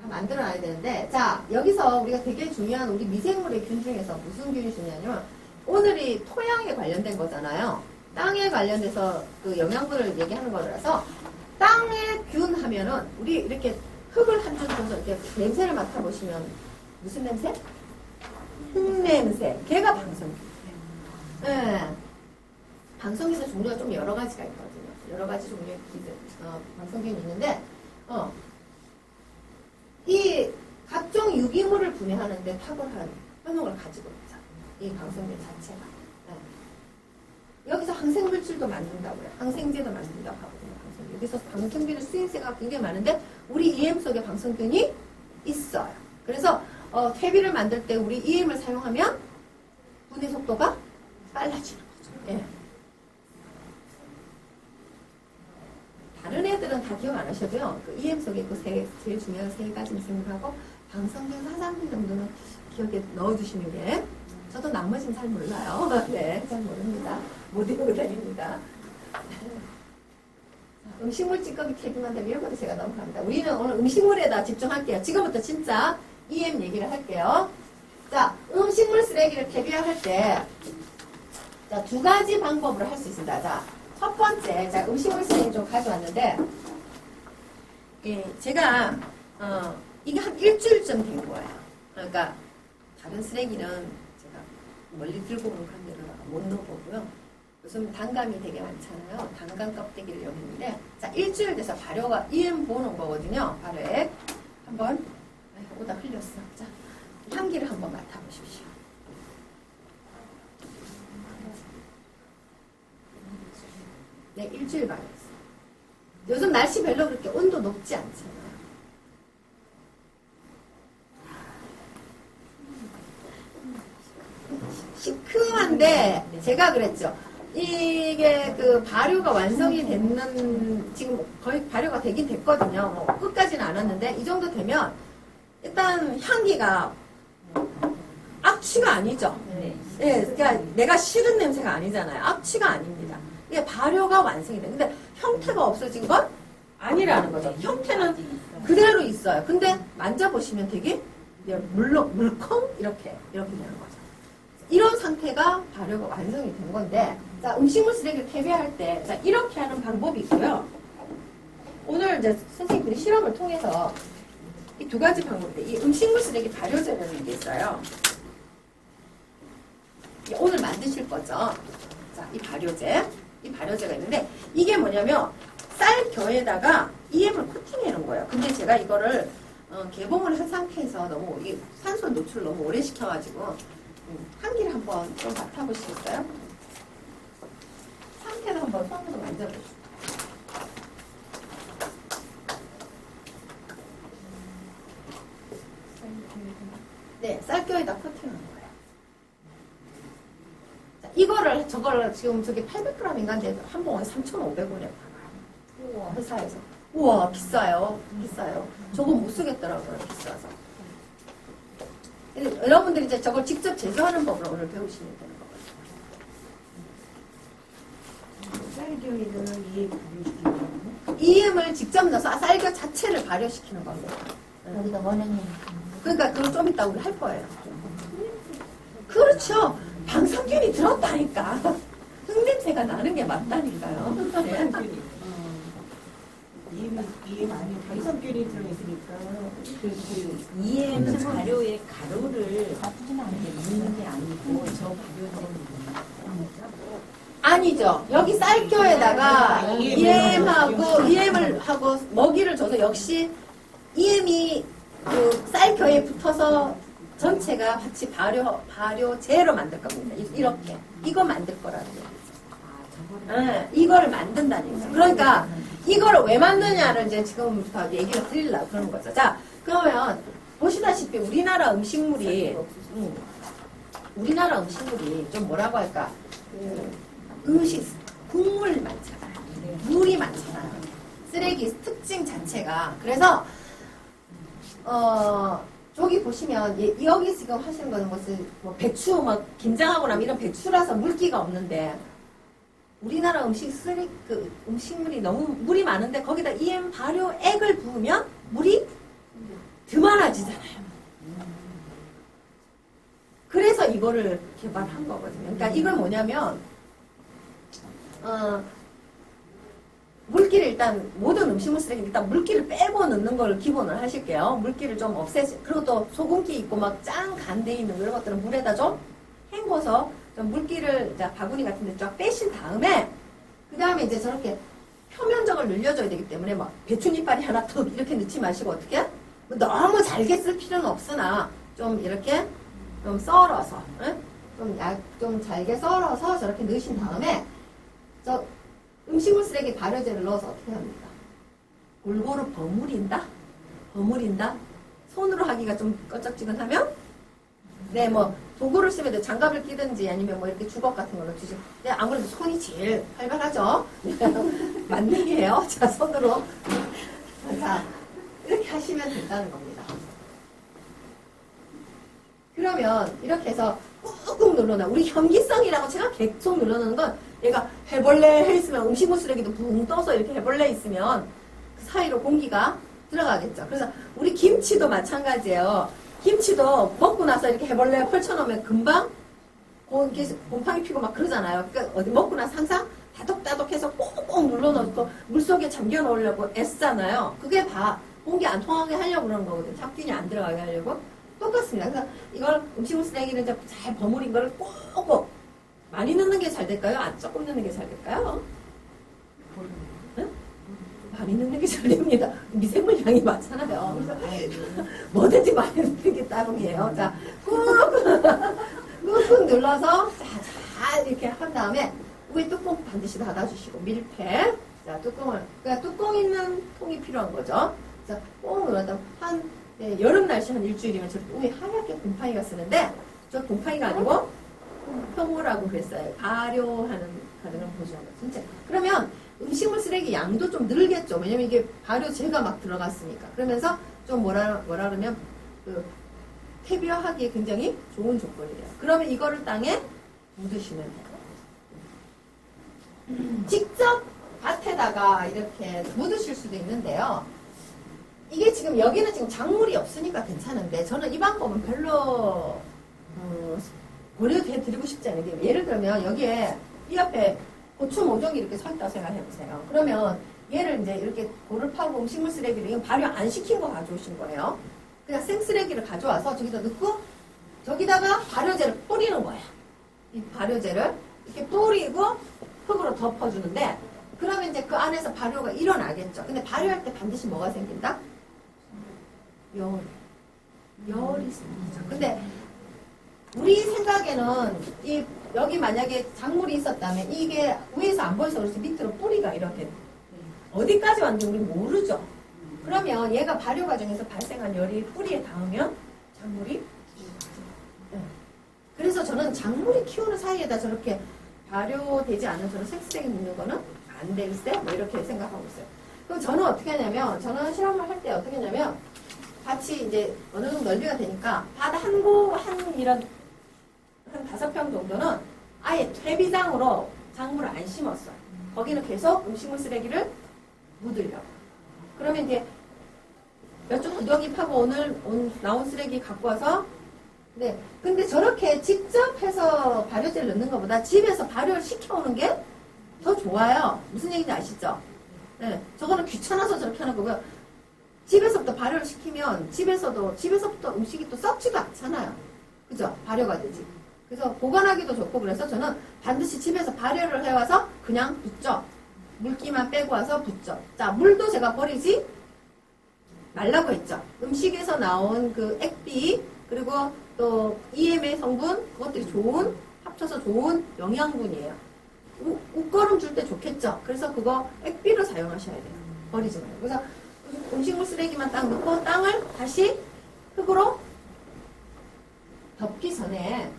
만들어놔야 되는데, 자, 여기서 우리가 되게 중요한 우리 미생물의 균 중에서 무슨 균이 중요하냐면, 오늘이 토양에 관련된 거잖아요. 땅에 관련돼서 그 영양분을 얘기하는 거라서, 땅의 균 하면은, 우리 이렇게 흙을 한 줄 정도 이렇게 냄새를 맡아보시면, 무슨 냄새? 흙냄새. 걔가 방성균. 네. 방성균의 종류가 좀 여러 가지가 있거든요. 여러 가지 종류의 방성균이 있는데, 이 각종 유기물을 분해하는데 탁월한 효능을 가지고 있죠. 이 방성균 자체가. 네. 여기서 항생물질도 만든다고요. 항생제도 만든다고 하거든요. 방성균. 여기서 방성균의 쓰임새가 굉장히 많은데, 우리 EM 속에 방성균이 있어요. 그래서 퇴비를 만들 때 우리 EM을 사용하면 분해 속도가 빨라지는 거죠. 예. 다른 애들은 다 기억 안 하셔도요. 그 EM 속에 그 제일 중요한 3가지 미생물하고 방성균, 사상균 정도는 기억에 넣어두시는 게, 저도 나머지는 잘 몰라요. 네, 잘 모릅니다. 못 외우고 다닙니다. 음식물 찌꺼기 퇴비만 되면 이런 것도 제가 넘어갑니다. 우리는 오늘 음식물에다 집중할게요. 지금부터 진짜 EM 얘기를 할게요. 자, 음식물 쓰레기를 퇴비할 때 자, 두 가지 방법으로 할 수 있습니다. 자, 첫 번째, 자, 음식물 쓰레기 좀 가져왔는데, 예, 제가, 이게 한 일주일쯤 된 거예요. 그러니까, 다른 쓰레기는 제가 멀리 들고 오는 그런 데를 못 넣어보고요. 요즘 단감이 되게 많잖아요. 단감 껍데기를 여기 있는데, 자, 일주일 돼서 발효가 EM 보는 거거든요. 발효액. 한번, 오다 흘렸어. 자, 향기를 한번 맡아보십시오. 네, 일주일 발효했어요. 요즘 날씨 별로 그렇게 온도 높지 않잖아요. 시큼한데, 제가 그랬죠. 이게 그 발효가 완성이 됐는, 지금 거의 발효가 되긴 됐거든요. 뭐 끝까지는 안 왔는데, 이 정도 되면, 일단 향기가 악취가 아니죠. 네. 예, 그러니까 내가 싫은 냄새가 아니잖아요. 악취가 아닙니다. 이게 발효가 완성이 돼. 근데 형태가 없어진 건 아니라는 거죠. 형태는 그대로 있어요. 근데 만져보시면 되게 물컹 이렇게 되는 거죠. 이런 상태가 발효가 완성이 된 건데, 자, 음식물 쓰레기를 퇴비할 때, 자, 이렇게 하는 방법이 있고요. 오늘 이제 선생님들이 실험을 통해서 이 두 가지 방법인데, 이 음식물 쓰레기 발효제라는 게 있어요. 오늘 만드실 거죠. 자, 이 발효제가 있는데, 이게 뭐냐면, 쌀겨에다가 EM을 코팅해 놓은 거예요. 근데 제가 이거를 개봉을 한 상태에서 너무 이게 산소 노출을 너무 오래 시켜가지고 향기를 한번 좀 맡아보시겠어요? 상태도 한번 손으로 만져보시죠. 네, 쌀겨에다 코팅한 거예요. 자, 저거를 지금 저게 800g인가인데 한 봉에 3,500원에 팔아요. 회사에서. 우와, 비싸요. 저거 못 쓰겠더라고요, 비싸서. 여러분들이 이제 저걸 직접 제조하는 법을 오늘 배우시면 되는 거거든요. 쌀겨에다가 이해 발효시키는 거예요? EM을 직접 넣어서 쌀겨 자체를 발효시키는 겁니다. 여기다 원액님. 그러니까 그걸 좀 이따 우리 할 거예요. 그렇죠. 방석균이 들었다니까. 흙냄새가 나는 게 맞다니까요. 네. EM 안에 방석균이 들어있으니까 그 EM 발효의 가루를 넣는 게 아니고 저 발효제는 아니죠. 여기 쌀겨에다가 EM을 하고 먹이를 줘서 역시 EM이 그 쌀겨에 붙어서 전체가 같이 발효제로 만들 겁니다. 이렇게. 이거 만들 거라는 얘기죠. 네, 이거를 만든다는 얘기죠. 그러니까 이걸 왜 만드냐를 이제 지금부터 얘기를 드리려고 그러는 거죠. 자, 그러면 보시다시피 우리나라 음식물이 좀 뭐라고 할까? 국물 많잖아요. 물이 많잖아요. 쓰레기 특징 자체가. 그래서 저기 보시면 여기 지금 하시는 거는 무슨 뭐 배추 막 김장하고 나면 이런 배추라서 물기가 없는데 우리나라 음식물이 너무 물이 많은데 거기다 EM 발효액을 부으면 물이 더 많아지잖아요. 그래서 이거를 개발한 거거든요. 그러니까 이건 뭐냐면 물기를 일단 모든 음식물 쓰레기 일단 물기를 빼고 넣는 걸 기본으로 하실게요. 물기를 좀 그리고 또 소금기 있고 막 짠 간 돼 있는 이런 것들은 물에다 좀 헹궈서 좀 물기를 바구니 같은 데 쫙 빼신 다음에 그 다음에 이제 저렇게 표면적을 늘려줘야 되기 때문에 막 배추잎알이 하나 툭 이렇게 넣지 마시고 어떻게 너무 잘게 쓸 필요는 없으나 좀 이렇게 좀 썰어서 좀 잘게 썰어서 저렇게 넣으신 다음에 저 음식물 쓰레기 발효제를 넣어서 어떻게 합니까? 골고루 버무린다? 손으로 하기가 좀 꺼쩍지근하면 네, 뭐 도구를 쓰면 돼. 장갑을 끼든지 아니면 뭐 이렇게 주걱 같은 걸로 주시고. 네, 아무래도 손이 제일 활발하죠. 만능이에요. 자, 손으로. 자, 이렇게 하시면 된다는 겁니다. 그러면 이렇게 해서 꾹꾹 눌러놔. 우리 현기성이라고 제가 계속 눌러놓는 건 얘가 해벌레 해 있으면 음식물 쓰레기도 붕 떠서 이렇게 해벌레 있으면 그 사이로 공기가 들어가겠죠. 그래서 우리 김치도 마찬가지예요. 김치도 먹고 나서 이렇게 해벌레 펼쳐놓으면 금방 곰팡이 피고 막 그러잖아요. 그러니까 어디 먹고 나서 항상 다독다독해서 꽁꽁 눌러놓고 물속에 잠겨 놓으려고 애쓰잖아요. 그게 공기 안 통하게 하려고 그러는 거거든요. 잡균이 안 들어가게 하려고. 똑같습니다. 그래서 이걸 음식물 쓰레기를 이제 잘 버무린 거를 꼭꼭 많이 넣는 게 잘 될까요? 조금 넣는 게 잘 될까요? 응? 많이 넣는 게 잘 됩니다. 미생물 양이 많잖아요. 그래서 뭐든지 많이 넣는 게 딱이에요. 자, 꾹꾹 눌러서 잘 이렇게 한 다음에 위에 뚜껑 반드시 닫아주시고 밀폐. 자, 그러니까 뚜껑 있는 통이 필요한 거죠. 자, 꼭 눌러서 여름 날씨 한 일주일이면 저렇게 위에 하얗게 곰팡이가 쓰는데 저 곰팡이가 아니고 콩효라고 그랬어요. 발효하는 과정을 보시는 거죠. 진짜. 그러면 음식물 쓰레기 양도 좀 늘겠죠. 왜냐면 이게 발효제가 막 들어갔으니까. 그러면서 좀 뭐라 그러면 퇴비화하기에 굉장히 좋은 조건이래요. 그러면 이거를 땅에 묻으시면 돼요. 직접 밭에다가 이렇게 묻으실 수도 있는데요. 이게 지금 여기는 지금 작물이 없으니까 괜찮은데 저는 이 방법은 별로 권유해드리고 싶지 않은 게 예를 들면 여기에 이 앞에 고추 모종이 이렇게 서 있다고 생각해보세요. 그러면 얘를 이제 이렇게 골을 파고 음식물 쓰레기를 이건 발효 안 시킨 거 가져오신 거예요. 그냥 생쓰레기를 가져와서 저기다 넣고 저기다가 발효제를 뿌리는 거예요. 이 발효제를 이렇게 뿌리고 흙으로 덮어주는데 그러면 이제 그 안에서 발효가 일어나겠죠. 근데 발효할 때 반드시 뭐가 생긴다? 열이 생기죠. 근데 우리 생각에는 여기 만약에 작물이 있었다면 이게 위에서 안 보여서 그렇지 밑으로 뿌리가 이렇게 어디까지 왔는지 우리 모르죠. 그러면 얘가 발효 과정에서 발생한 열이 뿌리에 닿으면 작물이 그래서 저는 작물이 키우는 사이에다 저렇게 발효되지 않은 저런 생쓰레기 묻는 거는 안 되겠어요? 뭐 이렇게 생각하고 있어요. 그럼 저는 어떻게 하냐면 저는 실험을 할 때 어떻게 하냐면 밭이 이제 어느 정도 넓이가 되니까 밭 이런 한 5평 정도는 아예 퇴비장으로 작물을 안 심었어요. 거기는 계속 음식물 쓰레기를 묻으려고. 그러면 이제 몇 주 더덕입하고 오늘 나온 쓰레기 갖고 와서 네. 근데 저렇게 직접 해서 발효제를 넣는 것보다 집에서 발효를 시켜오는 게 더 좋아요. 무슨 얘기인지 아시죠? 네. 저거는 귀찮아서 저렇게 하는 거고요. 집에서부터 발효를 시키면 집에서부터 음식이 또 썩지도 않잖아요. 그죠? 발효가 되지. 그래서 보관하기도 좋고 그래서 저는 반드시 집에서 발효를 해와서 그냥 붓죠. 물기만 빼고 와서 붓죠. 자, 물도 제가 버리지 말라고 했죠. 음식에서 나온 그 액비 그리고 또 EMA 성분 그것들이 합쳐서 좋은 영양분이에요. 옷걸음 줄 때 좋겠죠. 그래서 그거 액비로 사용하셔야 돼요. 버리지 말고. 그래서 음식물 쓰레기만 딱 넣고 땅을 다시 흙으로 덮기 전에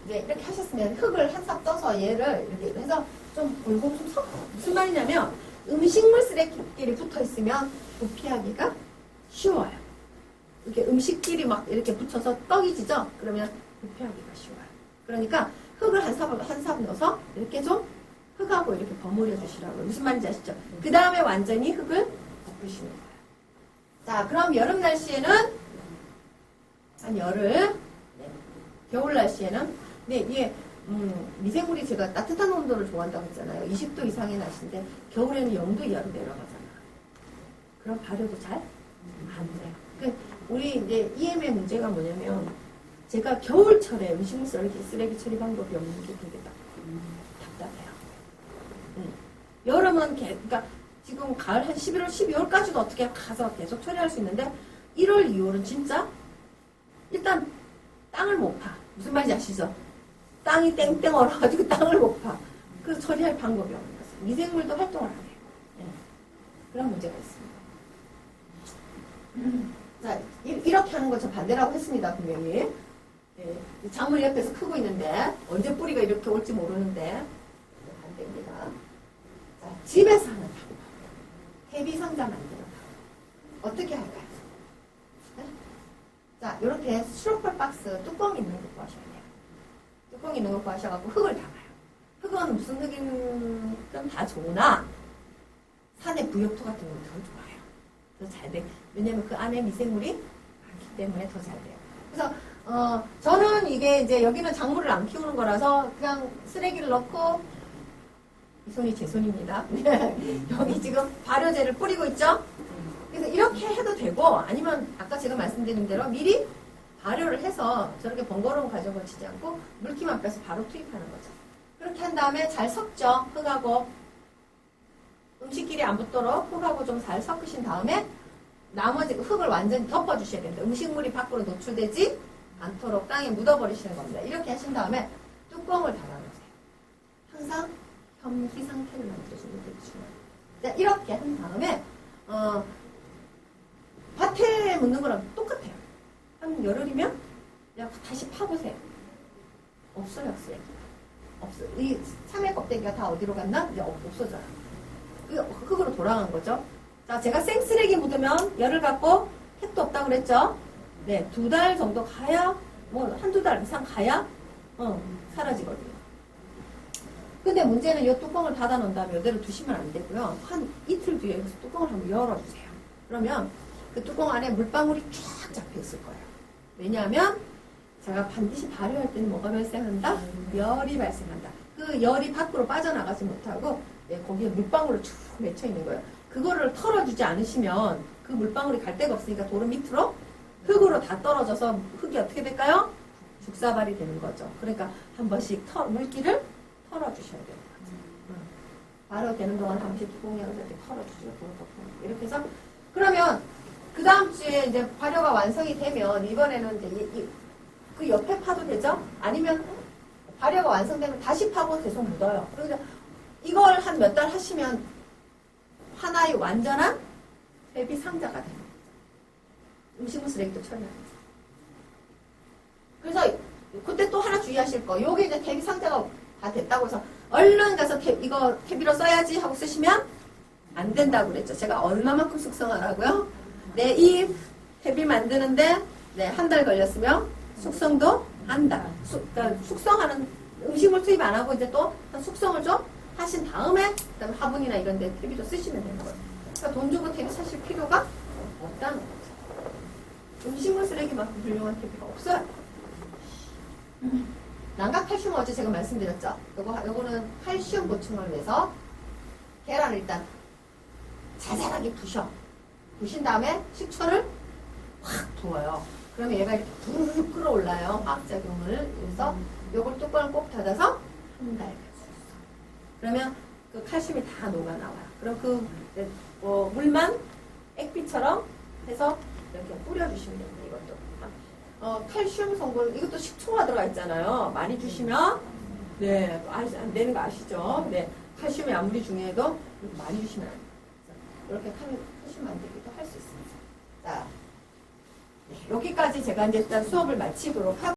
이제 이렇게 하셨으면 흙을 한 삽 떠서 얘를 이렇게 해서 좀 골고루 좀 섞어. 무슨 말이냐면 음식물 쓰레기끼리 붙어 있으면 부피하기가 쉬워요. 이렇게 음식끼리 막 이렇게 붙여서 떡이 지죠? 그러면 부피하기가 쉬워요. 그러니까 흙을 한 삽 넣어서 이렇게 좀 흙하고 이렇게 버무려 주시라고. 무슨 말인지 아시죠? 그 다음에 완전히 흙을 덮으시는 거예요. 자, 그럼 여름 날씨에는 한 열흘, 네. 겨울 날씨에는 네, 이게 미생물이 제가 따뜻한 온도를 좋아한다고 했잖아요. 20도 이상의 날씨인데 겨울에는 0도 이하로 내려가잖아요. 그럼 발효도 잘 안 돼요. 그러니까 우리 이제 EM의 문제가 뭐냐면 제가 겨울철에 음식물 쓰레기 처리 방법이 없는 게 되게 답답해요. 여름은 그러니까 지금 가을 한 11월, 12월까지도 어떻게 가서 계속 처리할 수 있는데 1월, 2월은 진짜 일단 땅을 못 파. 무슨 말인지 아시죠? 땅이 땡땡 얼어가지고 땅을 못 파. 그래서 처리할 방법이 없는 거죠. 미생물도 활동을 안 해요. 네. 그런 문제가 있습니다. 자, 이렇게 하는 거 저 반대라고 했습니다. 분명히. 네. 작물이 옆에서 크고 있는데 언제 뿌리가 이렇게 올지 모르는데 반대입니다. 자, 집에서 하는 방법. 퇴비 상자 만드는 방법. 어떻게 할까요? 네? 자, 이렇게 스티로폼 박스 뚜껑 있는 거 구하셔야 돼요. 뚜껑 있는 거 구하셔갖고 흙을 담아요. 흙은 무슨 흙이든 다 좋으나 산의 부엽토 같은 건 더 좋아요. 더 잘 돼. 왜냐면 그 안에 미생물이 많기 때문에 더 잘 돼요. 그래서 저는 이게 이제 여기는 작물을 안 키우는 거라서 그냥 쓰레기를 넣고 이 손이 제 손입니다. 여기 지금 발효제를 뿌리고 있죠? 그래서 이렇게 해도 되고 아니면 아까 제가 말씀드린 대로 미리 발효를 해서 저렇게 번거로운 과정을 거치지 않고 물기만 빼서 바로 투입하는 거죠. 그렇게 한 다음에 잘 섞죠. 흙하고 음식끼리 안 붙도록 흙하고 좀 잘 섞으신 다음에 나머지 흙을 완전히 덮어주셔야 됩니다. 음식물이 밖으로 노출되지 않도록 땅에 묻어버리시는 겁니다. 이렇게 하신 다음에 뚜껑을 닫아놓으세요. 항상 현기 상태를 만들어주는 게 중요해요. 자, 이렇게 한 다음에 밭에 묻는 거랑 똑같아요. 한 열흘이면 다시 파보세요. 없어요. 없어요. 이 참외 껍데기가 다 어디로 갔나? 이제 없어져요. 흙으로 돌아간 거죠. 자, 제가 생쓰레기 묻으면 열을 갖고 택도 없다고 그랬죠? 네, 2달 정도 가야, 뭐, 한두 달 이상 가야, 사라지거든요. 근데 문제는 이 뚜껑을 닫아 놓은 다음에 이대로 두시면 안 되고요. 한 이틀 뒤에 그 뚜껑을 한번 열어주세요. 그러면 그 뚜껑 안에 물방울이 쫙 잡혀 있을 거예요. 왜냐하면 제가 반드시 발효할 때는 뭐가 발생한다? 열이 발생한다. 그 열이 밖으로 빠져나가지 못하고 거기에 물방울로 쭉 맺혀 있는 거예요. 그거를 털어주지 않으시면 그 물방울이 갈 데가 없으니까 도로 밑으로 흙으로 다 떨어져서 흙이 어떻게 될까요? 죽사발이 되는 거죠. 그러니까 한 번씩 물기를 털어주셔야 돼요. 발효되는 동안 한 번씩 뚜껑 열어서 이렇게 털어주시고 이렇게 해서 그러면 그 다음 주에 이제 발효가 완성이 되면 이번에는 이제 그 옆에 파도 되죠? 아니면 발효가 완성되면 다시 파고 계속 묻어요. 그래서 이걸 한 몇 달 하시면 하나의 완전한 대비 상자가 됩니다. 음식물 쓰레기도 처리합니다. 그래서 그때 또 하나 주의하실 거. 요게 이제 대비 상자가 다 됐다고 해서 얼른 가서 이거 퇴비로 써야지 하고 쓰시면 안 된다고 그랬죠. 제가 얼마만큼 숙성하라고요? 네, 이 퇴비 만드는데 네, 한 달 걸렸으면 숙성도 한 달. 그러니까 숙성하는 음식물 투입 안 하고 이제 또 숙성을 좀 하신 다음에 그다음에 화분이나 이런 데 퇴비도 쓰시면 되는 거예요. 그러니까 돈 주고 퇴비 사실 필요가 없다는 거죠. 음식물 쓰레기만큼 훌륭한 퇴비가 없어요. 난각 칼슘 어제 제가 말씀드렸죠. 요거는 칼슘 보충을 위해서 계란을 일단 자잘하게 부신 다음에 식초를 확 부어요. 그러면 얘가 이렇게 부르르 끓어올라요. 화학작용을. 그래서 요걸 뚜껑을 꼭 닫아서 한 달. 그러면 그 칼슘이 다 녹아나와요. 그럼 그 물만 액비처럼 해서 이렇게 뿌려주시면 됩니다. 이것도. 칼슘 성분, 이것도 식초가 들어가 있잖아요. 많이 주시면, 네, 안 되는 거 아시죠? 네, 칼슘이 아무리 중요해도 많이 주시면 안 돼요. 이렇게 칼슘 만들기도 할 수 있습니다. 자, 네, 여기까지 제가 이제 일단 수업을 마치도록 하고,